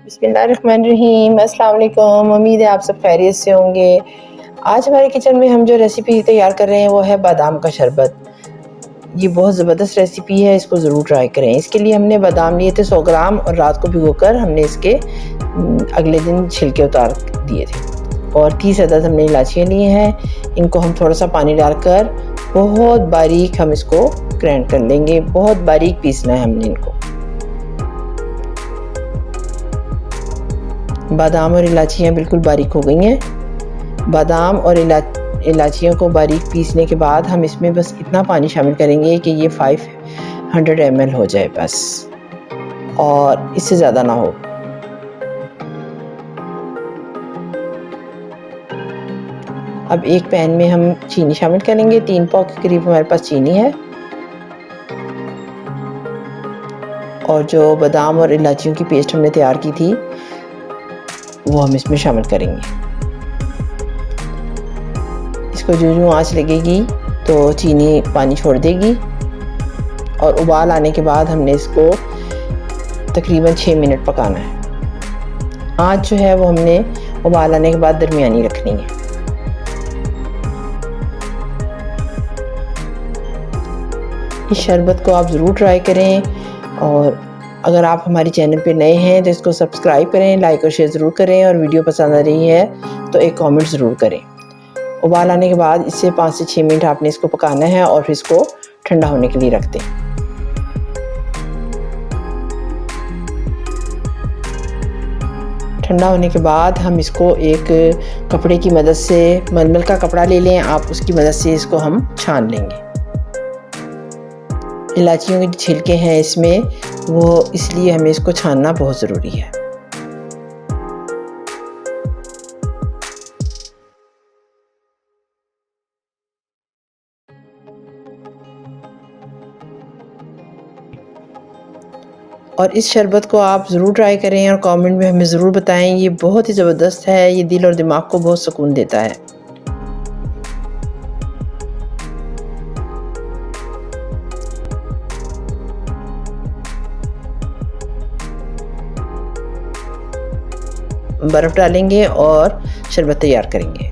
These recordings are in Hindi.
बिस्मिल्लाहिर्रहमानिर्रहीम। अस्सलाम वालेकुम। उम्मीद है आप सब खैरियत से होंगे। आज हमारे किचन में हम जो रेसिपी तैयार कर रहे हैं वो है बादाम का शरबत। ये बहुत ज़बरदस्त रेसिपी है, इसको ज़रूर ट्राई करें। इसके लिए हमने बादाम लिए थे 100 ग्राम और रात को भिगोकर हमने इसके अगले दिन छिलके उतार दिए थे। और 30 अदद हमने इलायचियाँ लिए हैं। इनको हम थोड़ा सा पानी डालकर बहुत बारीक हम इसको ग्राइंड कर लेंगे। बहुत बारीक पीसना है हमने इनको। बादाम और इलायचियाँ बिल्कुल बारीक हो गई हैं। बादाम और इलायचियों को बारीक पीसने के बाद हम इसमें बस इतना पानी शामिल करेंगे कि ये 500 ml हो जाए बस, और इससे ज़्यादा ना हो। अब एक पैन में हम चीनी शामिल करेंगे। 3 पाव के करीब हमारे पास चीनी है। और जो बादाम और इलायचियों की पेस्ट हमने तैयार की थी वो हम इसमें शामिल करेंगे। इसको जो आंच लगेगी तो चीनी पानी छोड़ देगी और उबाल आने के बाद हमने इसको तकरीबन 6 मिनट पकाना है। आंच जो है वो हमने उबाल आने के बाद दरमियानी रखनी है। इस शरबत को आप ज़रूर ट्राई करें, और अगर आप हमारे चैनल पे नए हैं तो इसको सब्सक्राइब करें, लाइक और शेयर ज़रूर करें, और वीडियो पसंद आ रही है तो एक कमेंट ज़रूर करें। उबाल आने के बाद इससे 5 से 6 मिनट आपने इसको पकाना है और फिर इसको ठंडा होने के लिए रख दें। ठंडा होने के बाद हम इसको एक कपड़े की मदद से, मलमल का कपड़ा ले लें आप, उसकी मदद से इसको हम छान लेंगे। इलायचियों के छिलके हैं इसमें, वो इसलिए हमें इसको छानना बहुत ज़रूरी है। और इस शरबत को आप ज़रूर ट्राई करें और कमेंट में हमें ज़रूर बताएं। ये बहुत ही ज़बरदस्त है, ये दिल और दिमाग को बहुत सुकून देता है। बर्फ़ डालेंगे और शरबत तैयार करेंगे।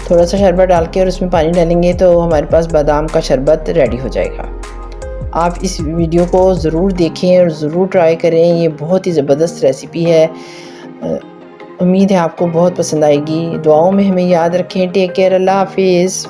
थोड़ा सा शरबत डाल के और उसमें पानी डालेंगे तो हमारे पास बादाम का शरबत रेडी हो जाएगा। आप इस वीडियो को ज़रूर देखें और ज़रूर ट्राई करें। ये बहुत ही ज़बरदस्त रेसिपी है। उम्मीद है आपको बहुत पसंद आएगी। दुआओं में हमें याद रखें। Take care. अल्लाह हाफिज़।